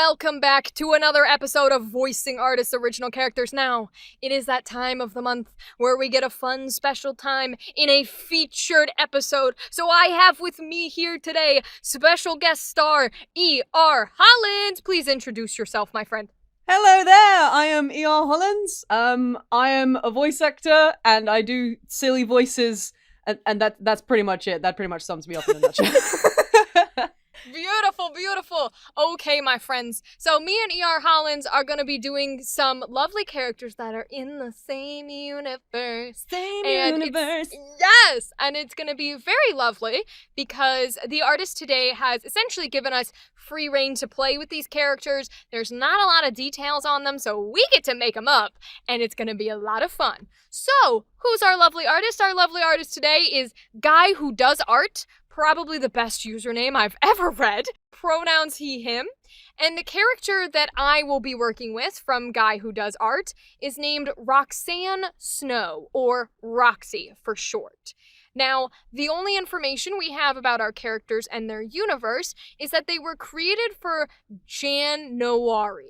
Welcome back to another episode of Voicing Artists' Original Characters. Now, it is that time of the month where we get a fun special time in a featured episode. So I have with me here today special guest star ERHollands. Please introduce yourself, my friend. Hello there, I am ERHollands. I am a voice actor and I do silly voices and that's pretty much it. That pretty much sums me up in a nutshell. Beautiful, beautiful. Okay, my friends. So me and ERHollands are going to be doing some lovely characters that are in the same universe. Yes! And it's going to be very lovely because the artist today has essentially given us free reign to play with these characters. There's not a lot of details on them, so we get to make them up, and it's going to be a lot of fun. So, who's our lovely artist? Our lovely artist today is Guywhodoesart. Probably the best username I've ever read. Pronouns he, him. And the character that I will be working with from Guywhodoesart is named Roxanne Snow, or Roxy for short. Now, the only information we have about our characters and their universe is that they were created for Noir.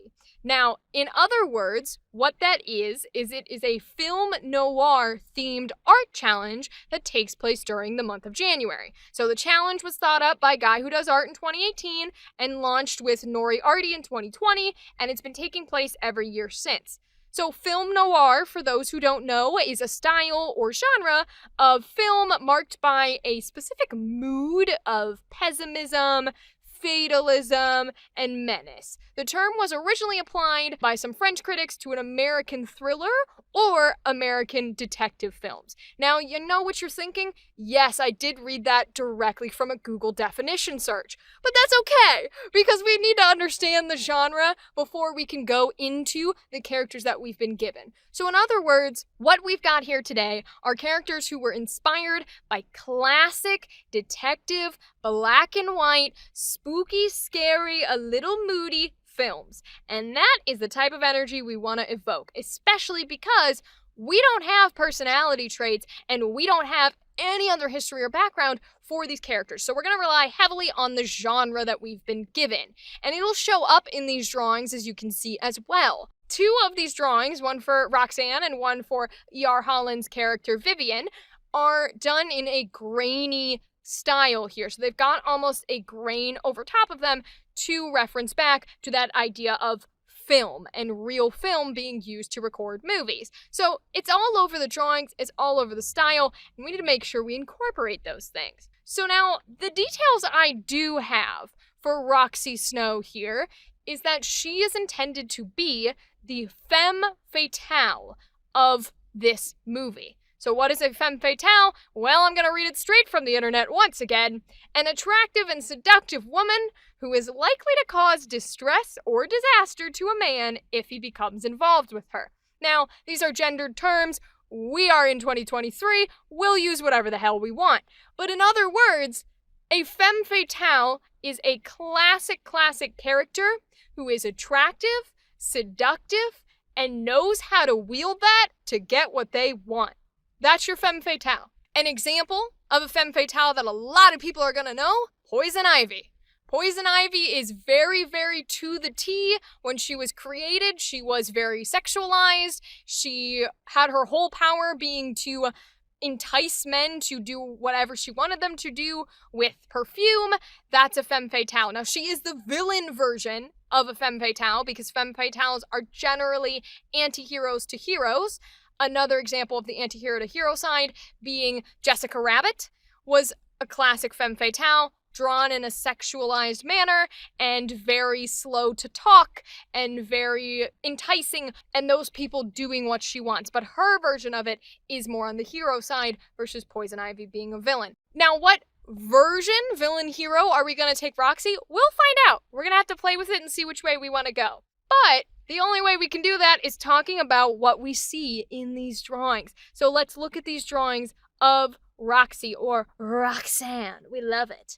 Now, in other words, what that is it is a film noir themed art challenge that takes place during the month of January. So the challenge was thought up by Guywhodoesart in 2018 and launched with Noir in 2020, and it's been taking place every year since. So film noir, for those who don't know, is a style or genre of film marked by a specific mood of pessimism, fatalism, and menace. The term was originally applied by some French critics to an American thriller or American detective films. Now, you know what you're thinking? Yes, I did read that directly from a Google definition search. But that's okay, because we need to understand the genre before we can go into the characters that we've been given. So in other words, what we've got here today are characters who were inspired by classic detective, black and white, spooky, scary, a little moody films. And that is the type of energy we want to evoke, especially because we don't have personality traits and we don't have any other history or background for these characters. So we're going to rely heavily on the genre that we've been given. And it'll show up in these drawings, as you can see as well. Two of these drawings, one for Roxanne and one for ERHollands' character Vivian, are done in a grainy style here. So they've got almost a grain over top of them to reference back to that idea of film and real film being used to record movies. So it's all over the drawings, it's all over the style, and we need to make sure we incorporate those things. So now, the details I do have for Roxy Snow here is that she is intended to be the Femme Fatale of this movie. So what is a femme fatale? Well, I'm going to read it straight from the internet once again. An attractive and seductive woman who is likely to cause distress or disaster to a man if he becomes involved with her. Now, these are gendered terms. We are in 2023. We'll use whatever the hell we want. But in other words, a femme fatale is a classic character who is attractive, seductive, and knows how to wield that to get what they want. That's your femme fatale. An example of a femme fatale that a lot of people are going to know, Poison Ivy. Poison Ivy is very, very to the T. When she was created, she was very sexualized. She had her whole power being to entice men to do whatever she wanted them to do with perfume. That's a femme fatale. Now, she is the villain version of a femme fatale because femme fatales are generally anti-heroes to heroes. Another example of the anti-hero to hero side being Jessica Rabbit was a classic femme fatale, drawn in a sexualized manner and very slow to talk and very enticing, and those people doing what she wants. But her version of it is more on the hero side versus Poison Ivy being a villain. Now, what version, villain, hero, are we going to take Roxy? We'll find out. We're going to have to play with it and see which way we want to go. But the only way we can do that is talking about what we see in these drawings. So let's look at these drawings of Roxy, or Roxanne. We love it.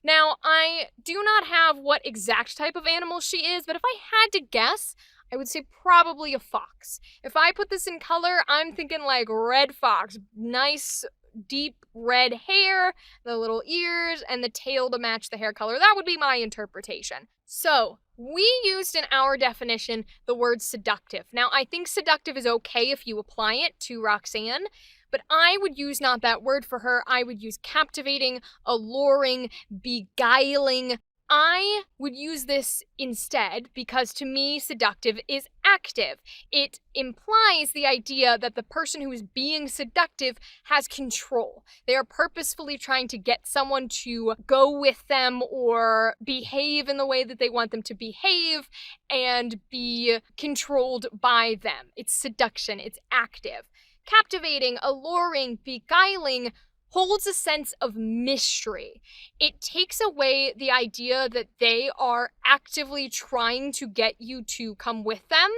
Now, I do not have what exact type of animal she is, but if I had to guess, I would say probably a fox. If I put this in color, I'm thinking like red fox, nice deep red hair, the little ears, and the tail to match the hair color. That would be my interpretation. So, we used in our definition the word seductive. Now, I think seductive is okay if you apply it to Roxanne, but I would use not that word for her. I would use captivating, alluring, beguiling. I would use this instead because to me, seductive is active. It implies the idea that the person who is being seductive has control. They are purposefully trying to get someone to go with them or behave in the way that they want them to behave and be controlled by them. It's seduction. It's active. Captivating, alluring, beguiling holds a sense of mystery. It takes away the idea that they are actively trying to get you to come with them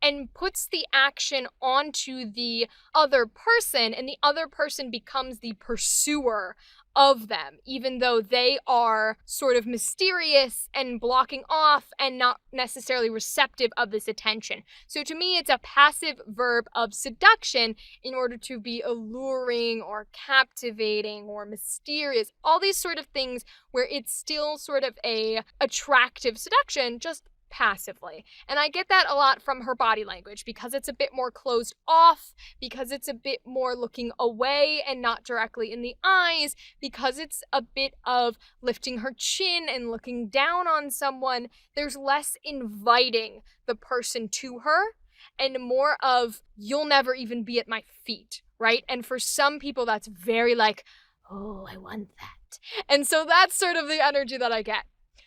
and puts the action onto the other person, and the other person becomes the pursuer of them, even though they are sort of mysterious and blocking off and not necessarily receptive of this attention. So to me, it's a passive verb of seduction in order to be alluring or captivating or mysterious, all these sort of things where it's still sort of a attractive seduction, just passively. And I get that a lot from her body language because it's a bit more closed off, because it's a bit more looking away and not directly in the eyes, because it's a bit of lifting her chin and looking down on someone. There's less inviting the person to her and more of, you'll never even be at my feet, right? And for some people, that's very like, oh, I want that. And so that's sort of the energy that I get.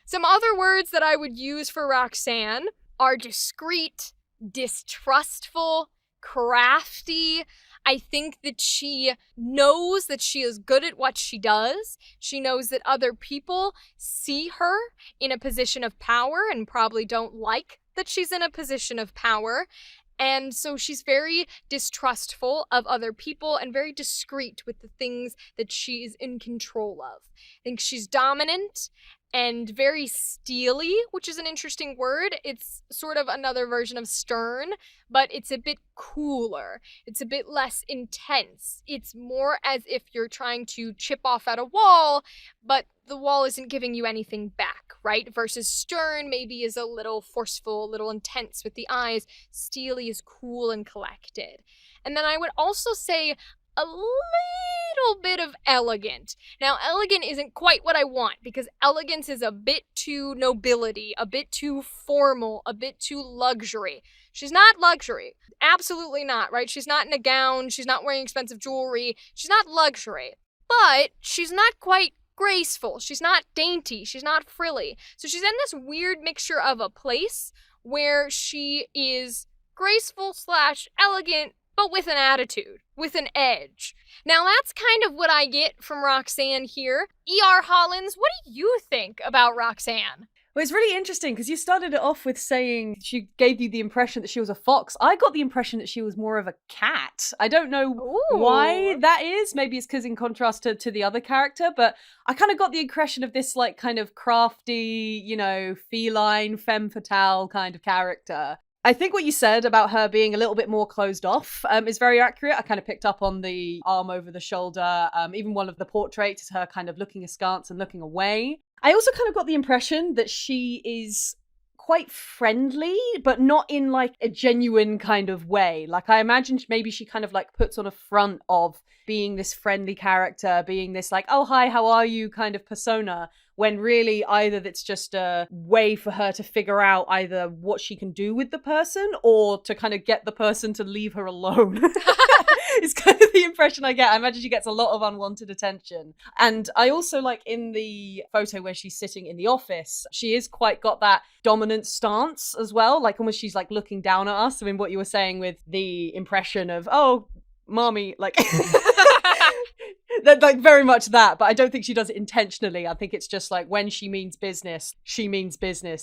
Some other words that I would use for Roxanne are discreet, distrustful, crafty. I think that she knows that she is good at what she does. She knows that other people see her in a position of power and probably don't like that she's in a position of power. And so she's very distrustful of other people and very discreet with the things that she's in control of. I think she's dominant and very steely, which is an interesting word. It's sort of another version of stern, but it's a bit cooler. It's a bit less intense. It's more as if you're trying to chip off at a wall, but the wall isn't giving you anything back, right? Versus stern maybe is a little forceful, a little intense with the eyes. Steely is cool and collected. And then I would also say a little bit of elegant. Now, elegant isn't quite what I want because elegance is a bit too nobility, a bit too formal, a bit too luxury. She's not luxury. Absolutely not, right? She's not in a gown. She's not wearing expensive jewelry. She's not luxury. But she's not quite graceful. She's not dainty. She's not frilly. So she's in this weird mixture of a place where she is graceful / elegant, but with an attitude, with an edge. Now that's kind of what I get from Roxanne here. ERHollands, what do you think about Roxanne? Well, it's really interesting because you started it off with saying she gave you the impression that she was a fox. I got the impression that she was more of a cat. I don't know why that is. Maybe it's because in contrast to the other character, but I kind of got the impression of this like kind of crafty, you know, feline, femme fatale kind of character. I think what you said about her being a little bit more closed off is very accurate. I kind of picked up on the arm over the shoulder. Even one of the portraits is her kind of looking askance and looking away. I also kind of got the impression that she is quite friendly, but not in like a genuine kind of way. Like I imagined maybe she kind of like puts on a front of being this friendly character, being this like, oh, hi, how are you kind of persona, when really either that's just a way for her to figure out either what she can do with the person or to kind of get the person to leave her alone. It's kind of the impression I get. I imagine she gets a lot of unwanted attention. And I also like in the photo where she's sitting in the office, she is quite got that dominant stance as well. Like almost she's like looking down at us. I mean, what you were saying with the impression of, oh, mommy, like... Like very much that, but I don't think she does it intentionally. I think it's just like when she means business,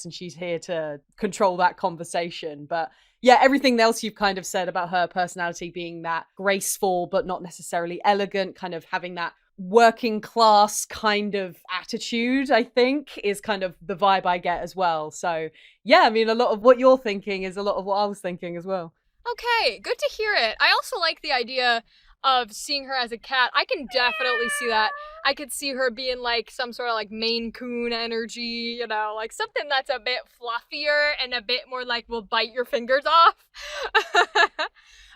and she's here to control that conversation. But yeah, everything else you've kind of said about her personality being that graceful, but not necessarily elegant, kind of having that working class kind of attitude, I think, is kind of the vibe I get as well. So yeah, I mean, a lot of what you're thinking is a lot of what I was thinking as well. Okay, good to hear it. I also like the idea of seeing her as a cat. I can definitely see that. I could see her being like some sort of like Maine Coon energy, you know, like something that's a bit fluffier and a bit more like will bite your fingers off.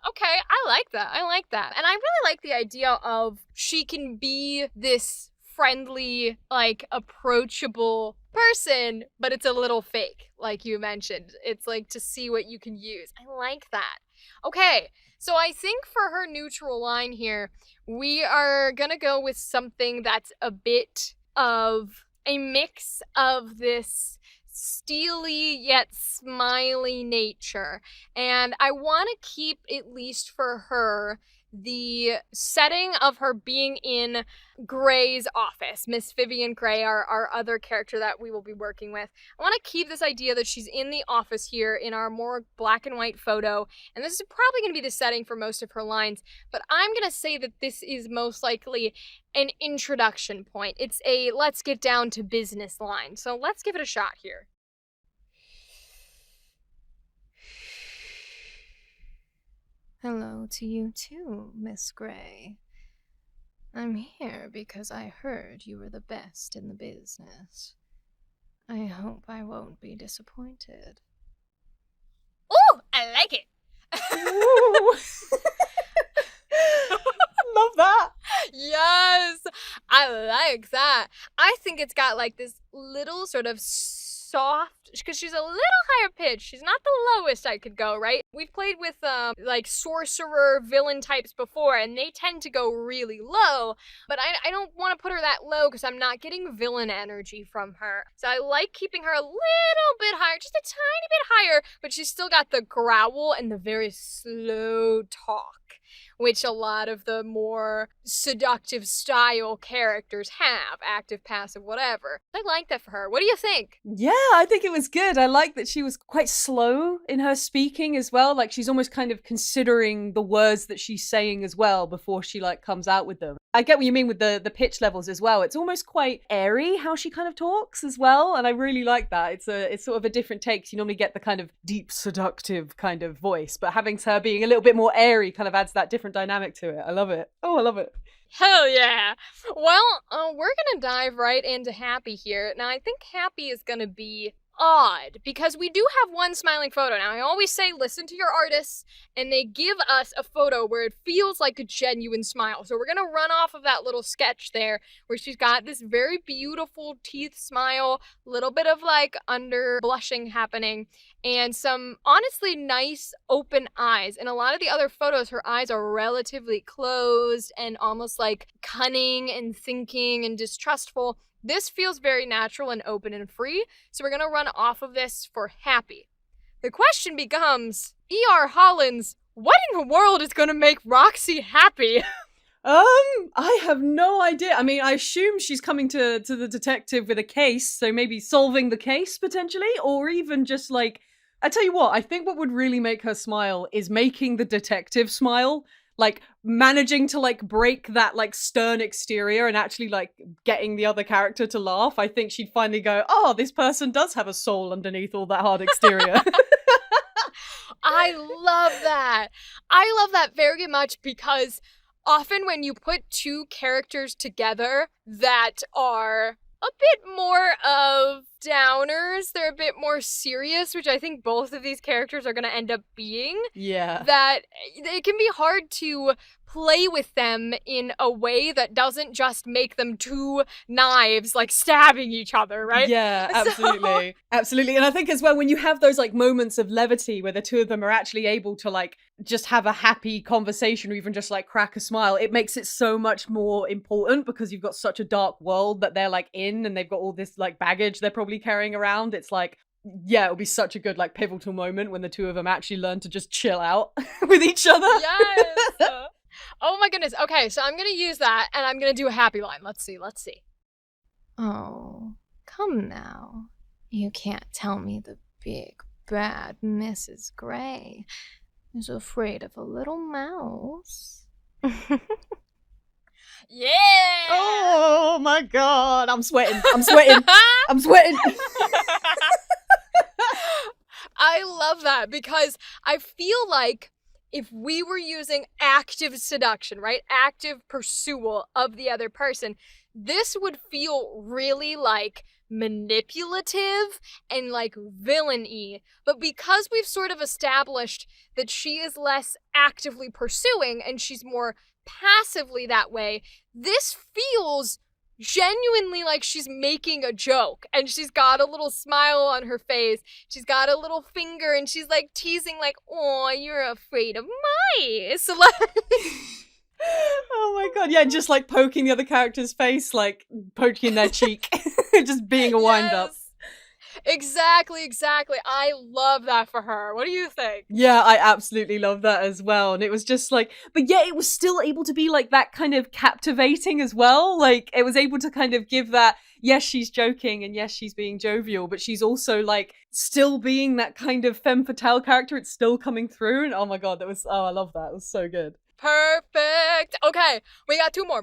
Okay, I like that. I like that. And I really like the idea of she can be this friendly, like approachable person, but it's a little fake, like you mentioned. It's like to see what you can use. I like that. Okay, so I think for her neutral line here, we are gonna go with something that's a bit of a mix of this steely yet smiley nature. And I want to keep, at least for her, the setting of her being in Gray's office, Miss Vivian Gray, our other character that we will be working with. I want to keep this idea that she's in the office here in our more black and white photo, and this is probably going to be the setting for most of her lines, but I'm going to say that this is most likely an introduction point. It's a let's get down to business line, so let's give it a shot here. Hello to you too, Miss Gray. I'm here because I heard you were the best in the business. I hope I won't be disappointed. Ooh, I like it! Love that. Yes, I like that. I think it's got like this little sort of soft, because she's a little higher pitched. She's not the lowest I could go, right? We've played with like sorcerer villain types before, and they tend to go really low, but I don't want to put her that low because I'm not getting villain energy from her. So I like keeping her a little bit higher, just a tiny bit higher, but she's still got the growl and the very slow talk, which a lot of the more seductive style characters have, active, passive, whatever. I like that for her. What do you think? Yeah, I think it was good. I like that she was quite slow in her speaking as well. Like she's almost kind of considering the words that she's saying as well before she like comes out with them. I get what you mean with the pitch levels as well. It's almost quite airy how she kind of talks as well, and I really like that. It's sort of a different take. You normally get the kind of deep, seductive kind of voice, but having her being a little bit more airy kind of adds that different dynamic to it. I love it. Oh, I love it. Hell yeah. Well, we're gonna dive right into Happy here. Now, I think Happy is gonna be odd because we do have one smiling photo. Now, I always say listen to your artists, and they give us a photo where it feels like a genuine smile. So we're gonna run off of that little sketch there where she's got this very beautiful teeth smile, little bit of like under blushing happening, and some honestly nice open eyes. In a lot of the other photos, her eyes are relatively closed and almost like cunning and thinking and distrustful. This feels very natural and open and free, so we're gonna run off of this for Happy. The question becomes, ERHollands, what in the world is gonna make Roxy happy? I have no idea. I mean, I assume she's coming to the detective with a case, so maybe solving the case potentially, or even just like, I tell you what, I think what would really make her smile is making the detective smile. Like managing to like break that like stern exterior and actually like getting the other character to laugh. I think she'd finally go, oh, this person does have a soul underneath all that hard exterior. I love that. I love that very much because often when you put two characters together that are a bit more of downers, they're a bit more serious, which I think both of these characters are going to end up being. Yeah. That it can be hard to play with them in a way that doesn't just make them two knives like stabbing each other, right? Yeah, absolutely. Absolutely. And I think as well, when you have those like moments of levity where the two of them are actually able to like just have a happy conversation or even just like crack a smile, it makes it so much more important because you've got such a dark world that they're like in, and they've got all this like baggage they're probably carrying around. It's like, yeah, it'll be such a good like pivotal moment when the two of them actually learn to just chill out with each other. Yes. Oh my goodness. Okay, so I'm going to use that and I'm going to do a happy line. Let's see. Oh, come now. You can't tell me the big bad Mrs. Gray is afraid of a little mouse. Yeah! Oh my god, I'm sweating. I love that because I feel like if we were using active seduction, right? Active pursual of the other person, this would feel really like manipulative and like villainy. But because we've sort of established that she is less actively pursuing and she's more passively that way, this feels genuinely like she's making a joke, and she's got a little smile on her face, she's got a little finger, and she's like teasing like, oh, you're afraid of mice. Oh my god, yeah, just like poking the other character's face, like poking their cheek, just being a wind-up. Yes. Exactly. I love that for her. What do you think? Yeah, I absolutely love that as well. And it was just like, but yeah, it was still able to be like that kind of captivating as well. Like it was able to kind of give that, yes, she's joking and yes, she's being jovial, but she's also like still being that kind of femme fatale character. It's still coming through. And oh my god, I love that. It was so good. Perfect. Okay, we got two more.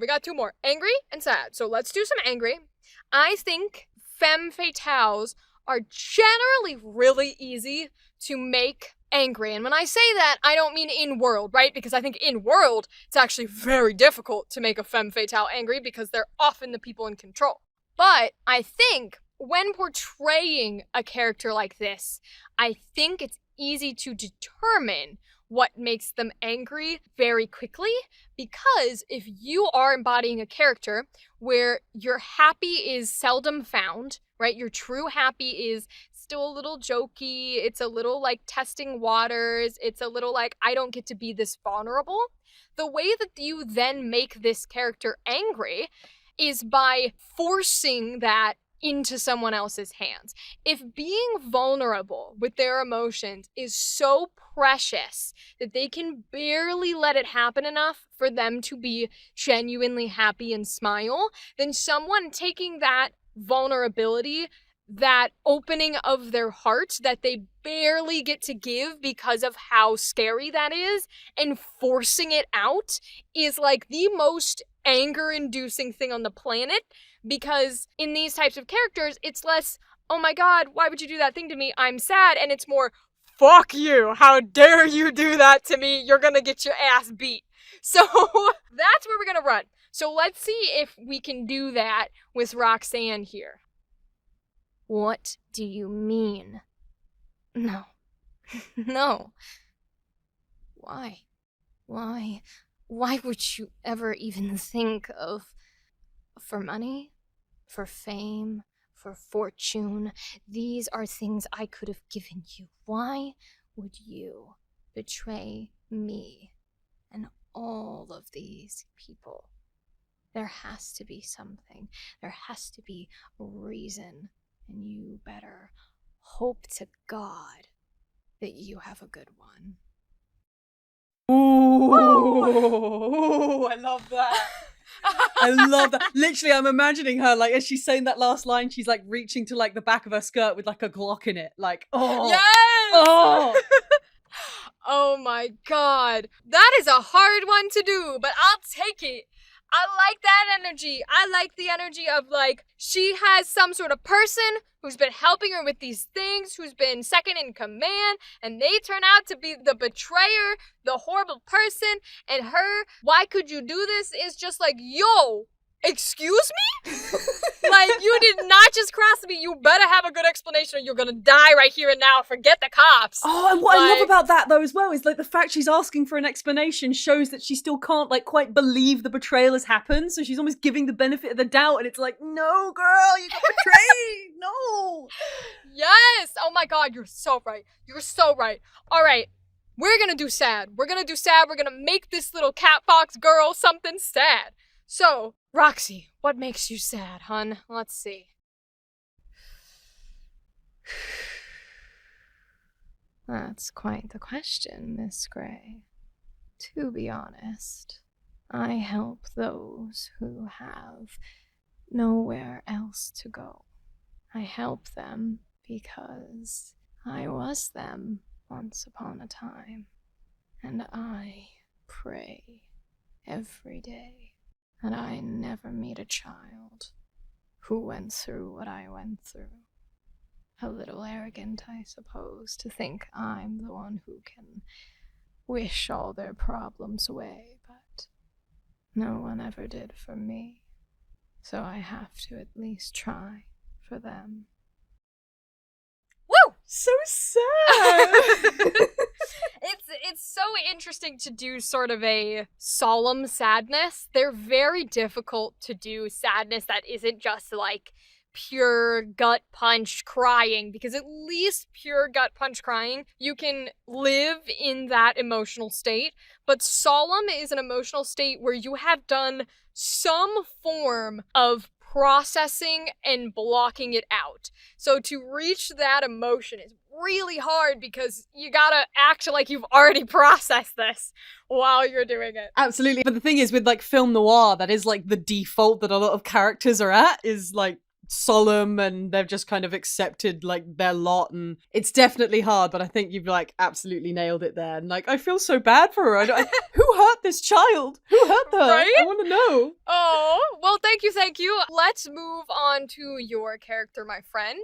Angry and sad. So let's do some angry. I think femme fatales are generally really easy to make angry. And when I say that, I don't mean in world, right? Because I think in world, it's actually very difficult to make a femme fatale angry because they're often the people in control. But I think when portraying a character like this, I think it's easy to determine what makes them angry very quickly, because if you are embodying a character where your happy is seldom found, right? Your true happy is still a little jokey, it's a little like testing waters, it's a little like, I don't get to be this vulnerable. The way that you then make this character angry is by forcing that into someone else's hands. If being vulnerable with their emotions is so precious that they can barely let it happen enough for them to be genuinely happy and smile, then someone taking that vulnerability, that opening of their heart that they barely get to give because of how scary that is, and forcing it out is like the most anger-inducing thing on the planet. Because in these types of characters, it's less, oh my god, why would you do that thing to me? I'm sad. And it's more, fuck you. How dare you do that to me? You're gonna get your ass beat. So that's where we're gonna run. So let's see if we can do that with Roxanne here. What do you mean? No. No. Why? Why would you ever even think of... For money? For fame? For fortune? These are things I could have given you. Why would you betray me and all of these people? There has to be something. There has to be a reason. And you better hope to God that you have a good one. Ooh, I love that. I love that. Literally, I'm imagining her, like, as she's saying that last line, she's, like, reaching to, like, the back of her skirt with, like, a Glock in it. Like, oh. Yes! Oh! Oh my god. That is a hard one to do, but I'll take it. I like that energy. I like the energy of, like, she has some sort of person who's been helping her with these things, who's been second in command, and they turn out to be the betrayer, the horrible person, and her, why could you do this, is just like, yo, excuse me? Like, you did not just cross me. You better have a good explanation or you're gonna die right here and now. Forget the cops. Oh, and what I love about that, though, as well, is, like, the fact she's asking for an explanation shows that she still can't, like, quite believe the betrayal has happened, so she's almost giving the benefit of the doubt, and it's like, no, girl, you got betrayed! No! Yes! Oh my god, you're so right. You're so right. Alright, we're gonna do sad. We're gonna make this little cat fox girl something sad. So, Roxy, what makes you sad, hun? Let's see. That's quite the question, Miss Gray. To be honest, I help those who have nowhere else to go. I help them because I was them once upon a time, and I pray every day that I never meet a child who went through what I went through. A little arrogant, I suppose, to think I'm the one who can wish all their problems away, but no one ever did for me. So I have to at least try for them. Woo! So sad. It's so interesting to do sort of a solemn sadness. They're very difficult to do sadness that isn't just like pure gut punch crying, because at least pure gut punch crying, you can live in that emotional state. But solemn is an emotional state where you have done some form of processing and blocking it out. So to reach that emotion is really hard because you gotta act like you've already processed this while you're doing it. Absolutely. But the thing is, with like film noir, that is like the default that a lot of characters are at, is like solemn, and they've just kind of accepted like their lot, and it's definitely hard. But I think you've like absolutely nailed it there. And like, I feel so bad for her. Who hurt this child? Who hurt her? Right? I want to know. Oh, well, thank you. Let's move on to your character, my friend.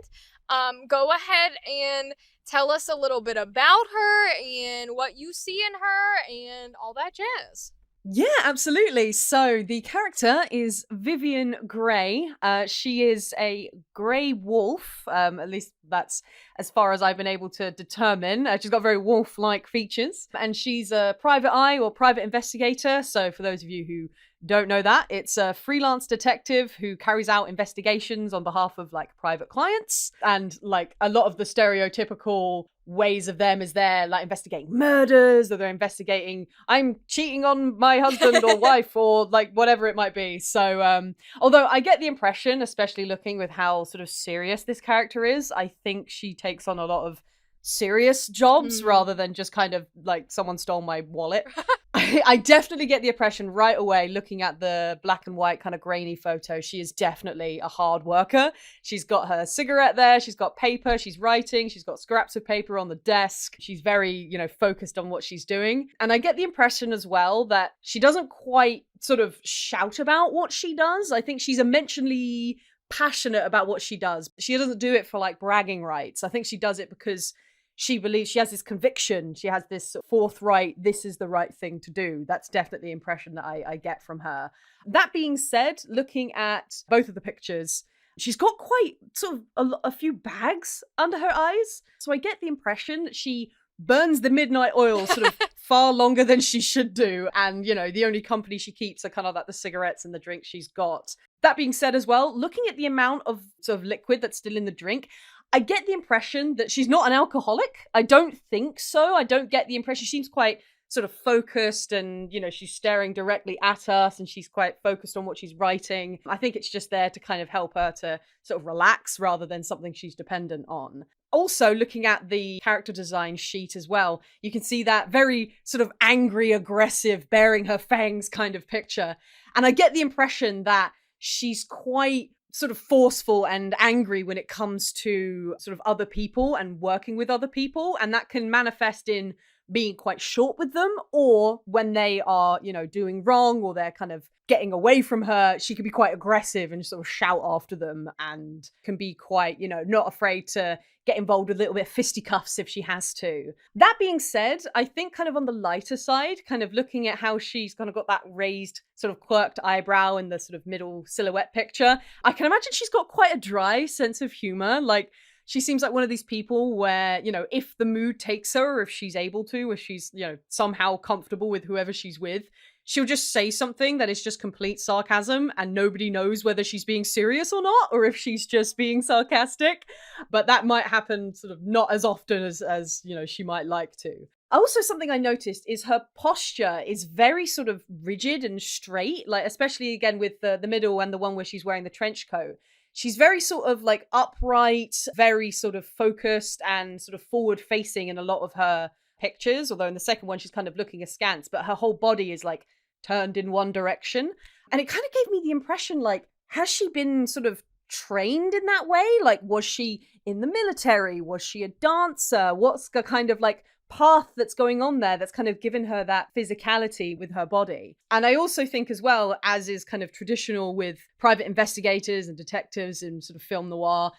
Go ahead and tell us a little bit about her and what you see in her and all that jazz. Yeah, absolutely. So the character is Vivian Grey. She is a grey wolf. At least that's as far as I've been able to determine. She's got very wolf-like features, and she's a private eye or private investigator. So for those of you who don't know that, it's a freelance detective who carries out investigations on behalf of like private clients, and like a lot of the stereotypical ways of them is they're like investigating murders, or they're investigating I'm cheating on my husband or wife, or like whatever it might be. So although I get the impression, especially looking with how sort of serious this character is, I think she takes on a lot of serious jobs rather than just kind of like someone stole my wallet. I definitely get the impression right away looking at the black and white kind of grainy photo. She is definitely a hard worker. She's got her cigarette there. She's got paper. She's writing. She's got scraps of paper on the desk. She's very, focused on what she's doing. And I get the impression as well that she doesn't quite sort of shout about what she does. I think she's immensely passionate about what she does. She doesn't do it for like bragging rights. I think she does it because she believes, she has this conviction, she has this forthright, this is the right thing to do. That's definitely the impression that I get from her. That being said, looking at both of the pictures, she's got quite sort of a few bags under her eyes. So I get the impression that she burns the midnight oil sort of far longer than she should do. And, the only company she keeps are kind of like the cigarettes and the drinks she's got. That being said as well, looking at the amount of sort of liquid that's still in the drink, I get the impression that she's not an alcoholic. I don't think so. I don't get the impression. She seems quite sort of focused, and, she's staring directly at us, and she's quite focused on what she's writing. I think it's just there to kind of help her to sort of relax rather than something she's dependent on. Also, looking at the character design sheet as well, you can see that very sort of angry, aggressive, baring her fangs kind of picture. And I get the impression that she's quite sort of forceful and angry when it comes to sort of other people and working with other people. And that can manifest in being quite short with them, or when they are, doing wrong, or they're kind of getting away from her, she can be quite aggressive and sort of shout after them, and can be quite, not afraid to get involved with a little bit of fisticuffs if she has to. That being said, I think kind of on the lighter side, kind of looking at how she's kind of got that raised sort of quirked eyebrow in the sort of middle silhouette picture, I can imagine she's got quite a dry sense of humor. Like, she seems like one of these people where, if the mood takes her, or if she's able to, if she's, somehow comfortable with whoever she's with, she'll just say something that is just complete sarcasm, and nobody knows whether she's being serious or not, or if she's just being sarcastic. But that might happen sort of not as often as she might like to. Also, something I noticed is her posture is very sort of rigid and straight, like especially again with the middle and the one where she's wearing the trench coat. She's very sort of like upright, very sort of focused and sort of forward facing in a lot of her pictures. Although in the second one, she's kind of looking askance, but her whole body is like turned in one direction. And it kind of gave me the impression, like, has she been sort of trained in that way? Like, was she in the military? Was she a dancer? What's the kind of like path that's going on there that's kind of given her that physicality with her body? And I also think as well, as is kind of traditional with private investigators and detectives in sort of film noir,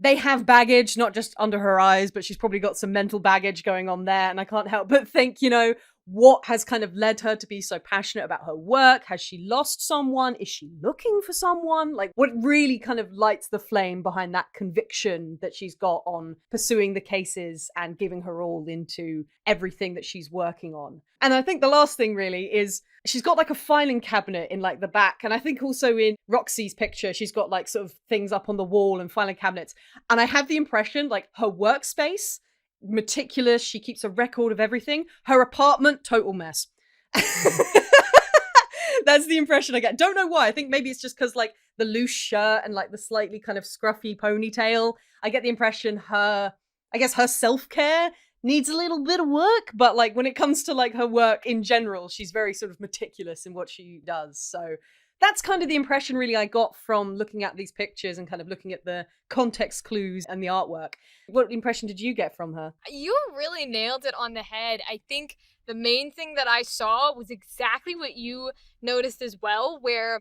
they have baggage, not just under her eyes, but she's probably got some mental baggage going on there. And I can't help but think, what has kind of led her to be so passionate about her work. Has she lost someone? Is she looking for someone? Like, what really kind of lights the flame behind that conviction that she's got on pursuing the cases and giving her all into everything that she's working on. And I think the last thing really is she's got like a filing cabinet in like the back. And I think also in Roxy's picture, she's got like sort of things up on the wall and filing cabinets. And I have the impression like her workspace, meticulous, she keeps a record of everything. Her apartment, total mess. That's the impression I get. Don't know why. I think maybe it's just because like the loose shirt and like the slightly kind of scruffy ponytail. I get the impression her self-care needs a little bit of work, but like when it comes to like her work in general, she's very sort of meticulous in what she does. So that's kind of the impression really I got from looking at these pictures and kind of looking at the context clues and the artwork. What impression did you get from her? You really nailed it on the head. I think the main thing that I saw was exactly what you noticed as well, where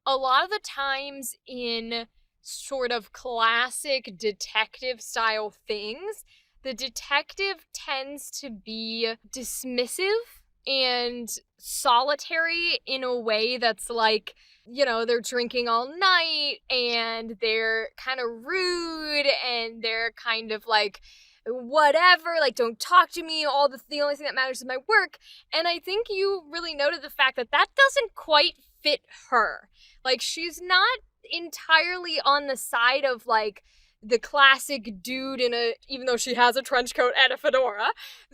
a lot of the times in sort of classic detective style things, the detective tends to be dismissive and solitary in a way that's like, you know, they're drinking all night and they're kind of rude and they're kind of like, whatever, like, don't talk to me, the only thing that matters is my work. And I think you really noted the fact that that doesn't quite fit her. Like, she's not entirely on the side of like the classic dude even though she has a trench coat and a fedora,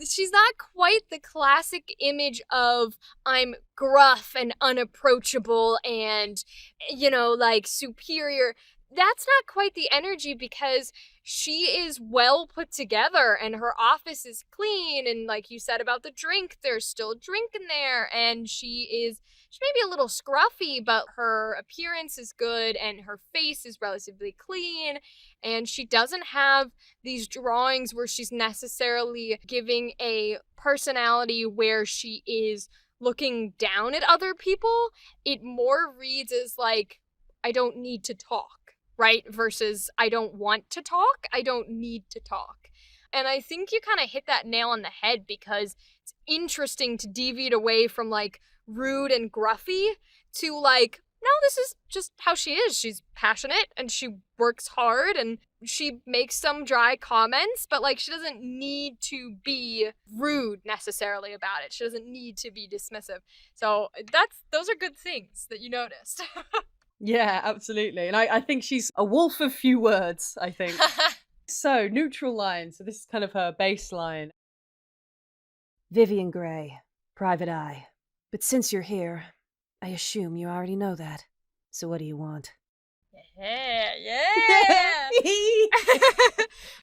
she's not quite the classic image of I'm gruff and unapproachable and, you know, like superior. That's not quite the energy, because she is well put together and her office is clean. And like you said about the drink, there's still drink in there. And she may be a little scruffy, but her appearance is good and her face is relatively clean. And she doesn't have these drawings where she's necessarily giving a personality where she is looking down at other people. It more reads as like, I don't need to talk. Right? Versus I don't want to talk, I don't need to talk. And I think you kind of hit that nail on the head, because it's interesting to deviate away from like rude and gruffy to like, no, this is just how she is. She's passionate and she works hard and she makes some dry comments, but like she doesn't need to be rude necessarily about it. She doesn't need to be dismissive. So those are good things that you noticed. Yeah, absolutely. And I think she's a wolf of few words, I think. So, neutral line. So this is kind of her baseline. Vivian Gray, private eye. But since you're here, I assume you already know that. So what do you want? Yeah.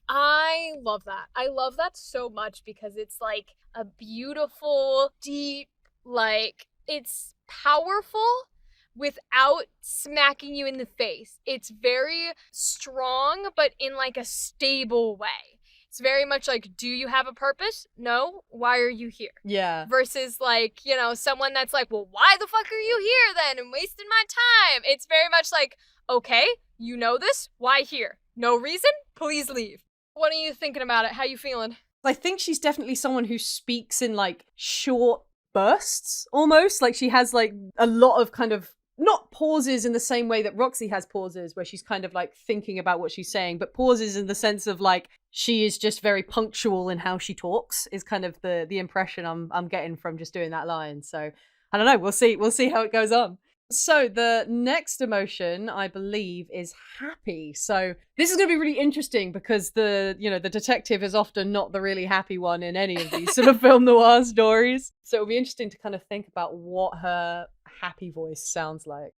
I love that. I love that so much, because it's like a beautiful, deep, like, it's powerful without smacking you in the face. It's very strong, but in like a stable way. It's very much like, do you have a purpose? No. Why are you here? Yeah. Versus like, you know, someone that's like, well, why the fuck are you here then and wasting my time? It's very much like, okay, you know this. Why here? No reason? Please leave. What are you thinking about it? How you feeling? I think she's definitely someone who speaks in like short bursts almost. Like she has like a lot of kind of, not pauses in the same way that Roxy has pauses where she's kind of like thinking about what she's saying, but pauses in the sense of like she is just very punctual in how she talks is kind of the impression I'm getting from just doing that line. So I don't know, we'll see how it goes on. So the next emotion, I believe, is happy. So this is going to be really interesting because the detective is often not the really happy one in any of these sort of film noir stories. So it'll be interesting to kind of think about what her happy voice sounds like.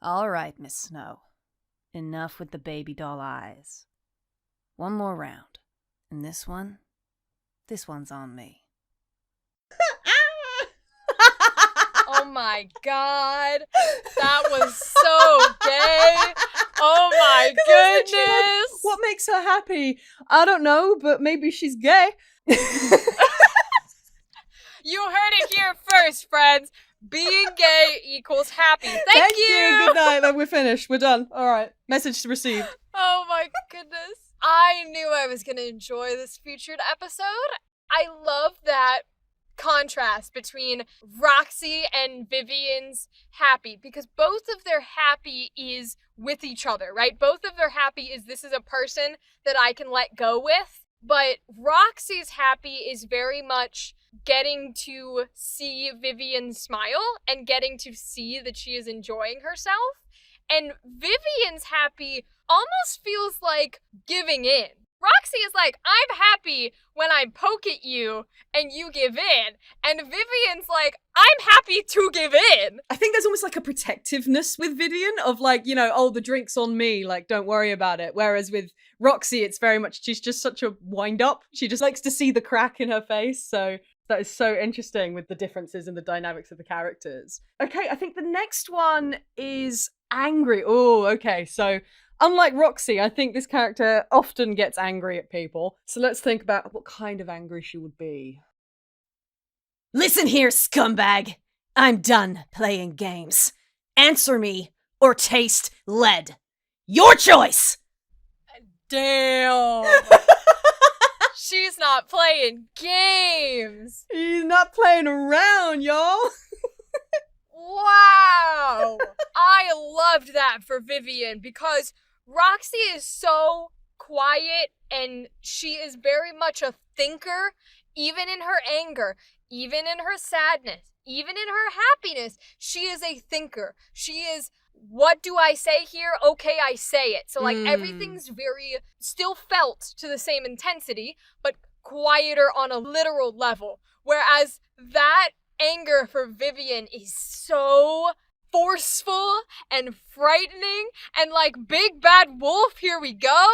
All right, Miss Snow. Enough with the baby doll eyes. One more round. And this one's on me. Oh my god. That was so gay. Oh my goodness. Like, what makes her happy? I don't know, but maybe she's gay. You heard it here first, friends. Being gay equals happy. Thank you. Good night. Then we're finished. We're done. All right. Message received. Oh my goodness. I knew I was going to enjoy this featured episode. I love that contrast between Roxy and Vivian's happy, because both of their happy is with each other, right? Both of their happy is this is a person that I can let go with, but Roxy's happy is very much getting to see Vivian smile and getting to see that she is enjoying herself. And Vivian's happy almost feels like giving in. Roxy is like, I'm happy when I poke at you and you give in. And Vivian's like, I'm happy to give in. I think there's almost like a protectiveness with Vivian of like, you know, oh, the drink's on me, like, don't worry about it. Whereas with Roxy, it's very much, she's just such a wind up. She just likes to see the crack in her face. So that is so interesting with the differences in the dynamics of the characters. Okay, I think the next one is angry. Oh, okay. So unlike Roxy, I think this character often gets angry at people. So let's think about what kind of angry she would be. Listen here, scumbag. I'm done playing games. Answer me or taste lead. Your choice! Damn. She's not playing games. He's not playing around, y'all. Wow. I loved that for Vivian because Roxy is so quiet and she is very much a thinker, even in her anger, even in her sadness, even in her happiness. She is a thinker. She is, what do I say here? Okay, I say it. So, like, everything's very still felt to the same intensity, but quieter on a literal level. Whereas that anger for Vivian is so forceful and frightening and like big bad wolf, here we go.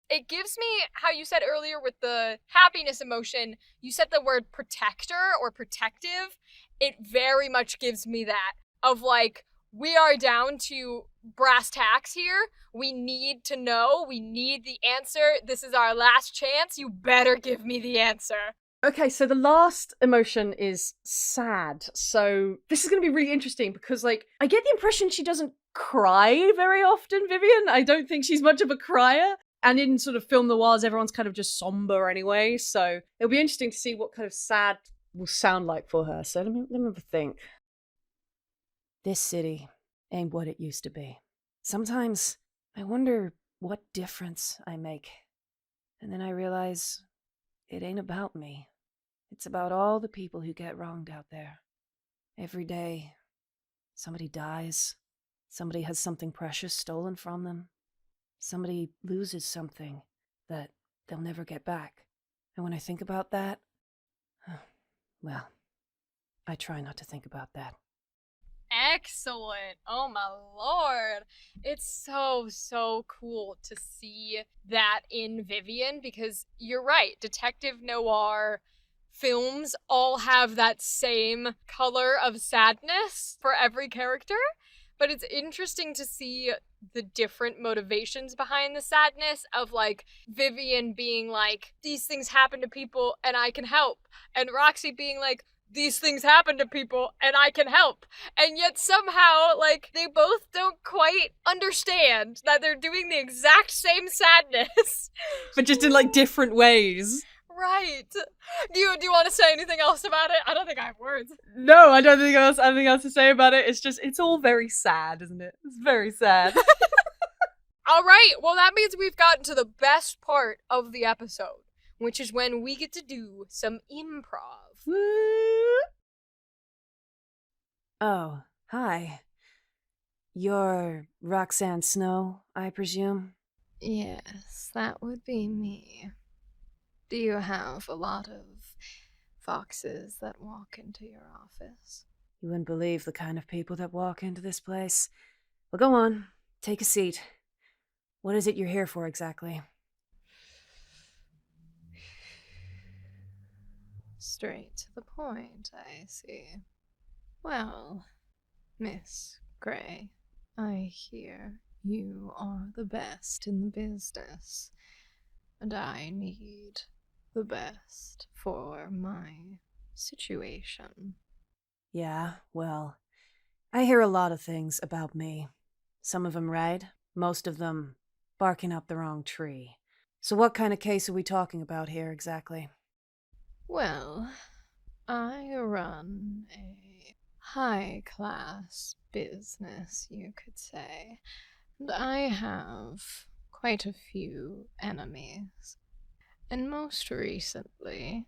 It gives me, how you said earlier with the happiness emotion, you said the word protector or protective. It very much gives me that of like, we are down to brass tacks here. We need to know. We need the answer. This is our last chance. You better give me the answer. Okay, so the last emotion is sad. So this is going to be really interesting because, like, I get the impression she doesn't cry very often, Vivian. I don't think she's much of a crier. And in sort of film noirs, everyone's kind of just somber anyway. So it'll be interesting to see what kind of sad will sound like for her. So let me have a think. This city ain't what it used to be. Sometimes I wonder what difference I make. And then I realize it ain't about me. It's about all the people who get wronged out there. Every day, somebody dies. Somebody has something precious stolen from them. Somebody loses something that they'll never get back. And when I think about that, well, I try not to think about that. Excellent. Oh my lord. It's so cool to see that in Vivian because you're right. Detective noir films all have that same color of sadness for every character, but it's interesting to see the different motivations behind the sadness of like Vivian being like, these things happen to people and I can help, and Roxy being like, these things happen to people and I can help. And yet somehow, like, they both don't quite understand that they're doing the exact same sadness. But just in, like, different ways. Right. Do you want to say anything else about it? I don't think I have words. No, I don't think I have anything else to say about it. It's all very sad, isn't it? It's very sad. All right. Well, that means we've gotten to the best part of the episode, which is when we get to do some improv. Oh, hi. You're Roxanne Snow, I presume? Yes, that would be me. Do you have a lot of foxes that walk into your office? You wouldn't believe the kind of people that walk into this place. Well, go on. Take a seat. What is it you're here for exactly? Straight to the point, I see. Well, Miss Gray, I hear you are the best in the business, and I need the best for my situation. Yeah, well, I hear a lot of things about me. Some of them right, most of them barking up the wrong tree. So what kind of case are we talking about here exactly? Well, I run a high-class business, you could say, and I have quite a few enemies. And most recently,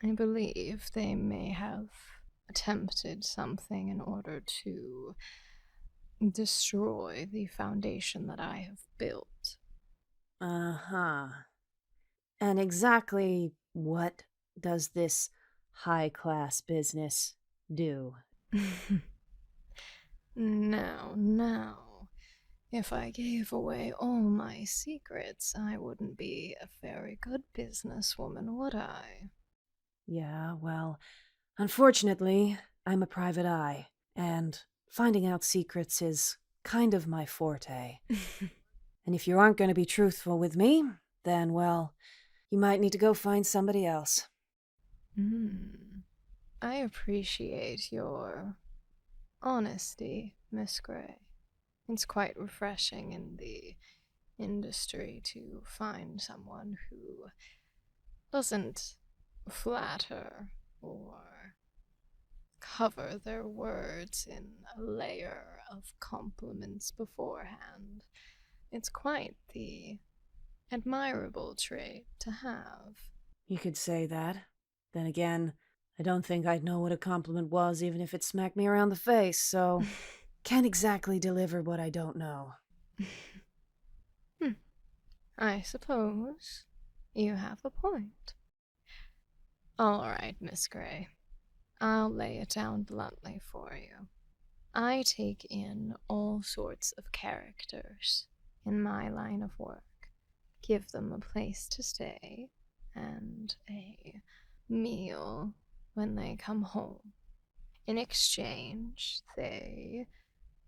I believe they may have attempted something in order to destroy the foundation that I have built. Uh-huh. And exactly what does this high-class business do? Now, if I gave away all my secrets, I wouldn't be a very good businesswoman, would I? Yeah, well, unfortunately, I'm a private eye, and finding out secrets is kind of my forte. And if you aren't going to be truthful with me, then, well, you might need to go find somebody else. I appreciate your honesty, Miss Gray. It's quite refreshing in the industry to find someone who doesn't flatter or cover their words in a layer of compliments beforehand. It's quite the admirable trait to have. You could say that. Then again, I don't think I'd know what a compliment was even if it smacked me around the face, so can't exactly deliver what I don't know. I suppose you have a point. All right, Miss Gray. I'll lay it down bluntly for you. I take in all sorts of characters in my line of work, give them a place to stay, and a meal when they come home. In exchange, they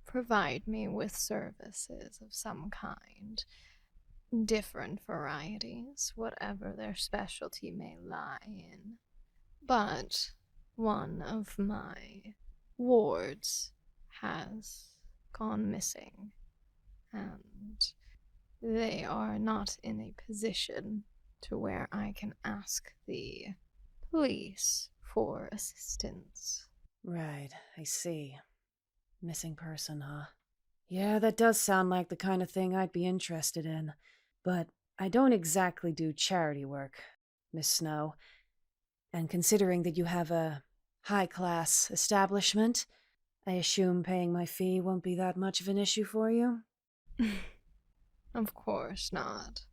provide me with services of some kind, different varieties, whatever their specialty may lie in. But one of my wards has gone missing, and they are not in a position to where I can ask the police for assistance. Right, I see. Missing person, huh? Yeah, that does sound like the kind of thing I'd be interested in. But I don't exactly do charity work, Miss Snow. And considering that you have a high-class establishment, I assume paying my fee won't be that much of an issue for you? Of course not.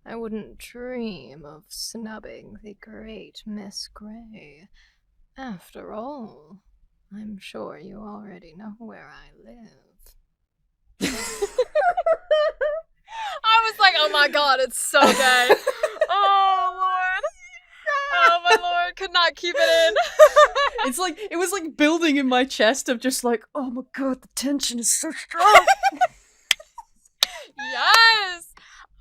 I wouldn't dream of snubbing the great Miss Gray. After all, I'm sure you already know where I live. I was like, oh my god, it's so gay. Oh, Lord. Oh, my Lord, could not keep it in. It's like, it was like building in my chest of just like, oh my god, the tension is so strong. Yes!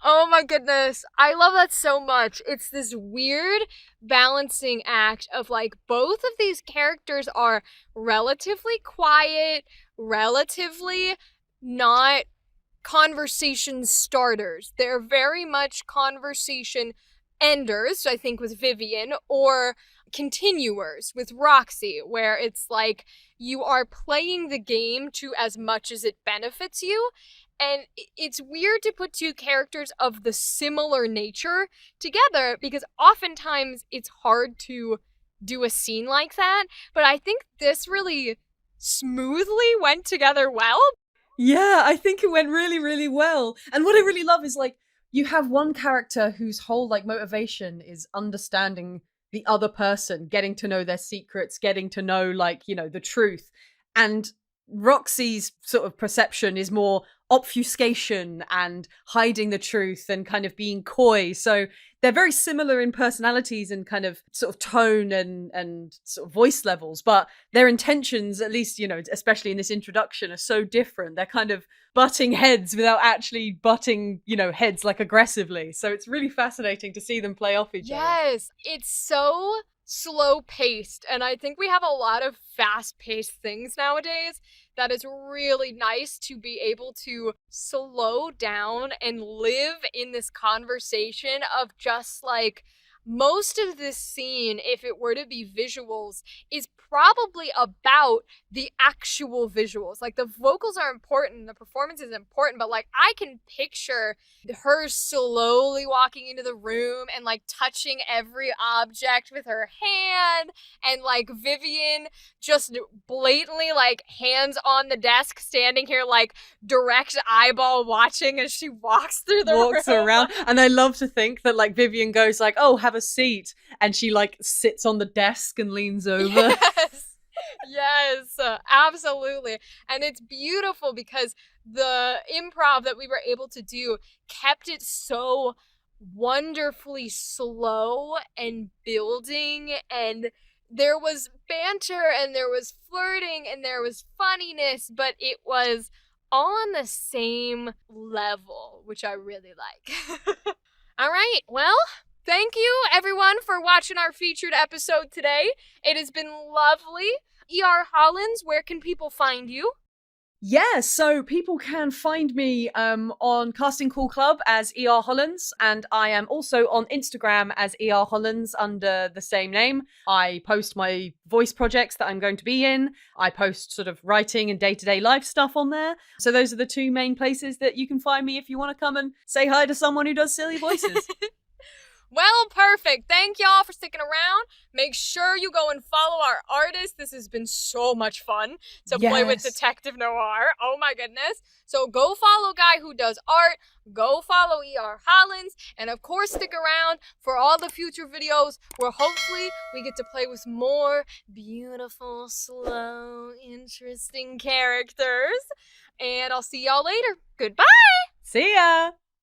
Oh my goodness. I love that so much. It's this weird balancing act of like both of these characters are relatively quiet, relatively not conversation starters. They're very much conversation enders, I think, with Vivian, or continuers with Roxy, where it's like you are playing the game to as much as it benefits you. And it's weird to put two characters of the similar nature together because oftentimes it's hard to do a scene like that. But I think this really smoothly went together well. Yeah, I think it went really, really well. And what I really love is like, you have one character whose whole like motivation is understanding the other person, getting to know their secrets, getting to know like, you know, the truth. And Roxy's sort of perception is more obfuscation and hiding the truth and kind of being coy. So they're very similar in personalities and kind of sort of tone and sort of voice levels, but their intentions, at least, you know, especially in this introduction, are so different. They're kind of butting heads without actually butting, you know, heads like aggressively. So it's really fascinating to see them play off each other. Yes, it's so slow paced, and I think we have a lot of fast paced things nowadays that is really nice to be able to slow down and live in this conversation of just like most of this scene, if it were to be visuals, is probably about the actual visuals. Like, the vocals are important, the performance is important, but like, I can picture her slowly walking into the room and like touching every object with her hand, and like Vivian just blatantly like hands on the desk, standing here like direct eyeball watching as she walks through the Walks room. around. And I love to think that like Vivian goes like, oh, have a seat. And she like sits on the desk and leans over. Yes, absolutely. And it's beautiful because the improv that we were able to do kept it so wonderfully slow and building, and there was banter and there was flirting and there was funniness, but it was all on the same level, which I really like. All right, well, thank you everyone for watching our featured episode today. It has been lovely. ERHollands, where can people find you? Yeah, so people can find me on Casting Call Club as ERHollands, and I am also on Instagram as ERHollands under the same name. I post my voice projects that I'm going to be in. I post sort of writing and day-to-day life stuff on there. So those are the two main places that you can find me if you want to come and say hi to someone who does silly voices. Well, perfect. Thank y'all for sticking around. Make sure you go and follow our artist. This has been so much fun to play with Detective Noir. Oh my goodness. So go follow Guywhodoesart. Go follow ERHollands. And of course, stick around for all the future videos where hopefully we get to play with more beautiful, slow, interesting characters. And I'll see y'all later. Goodbye. See ya!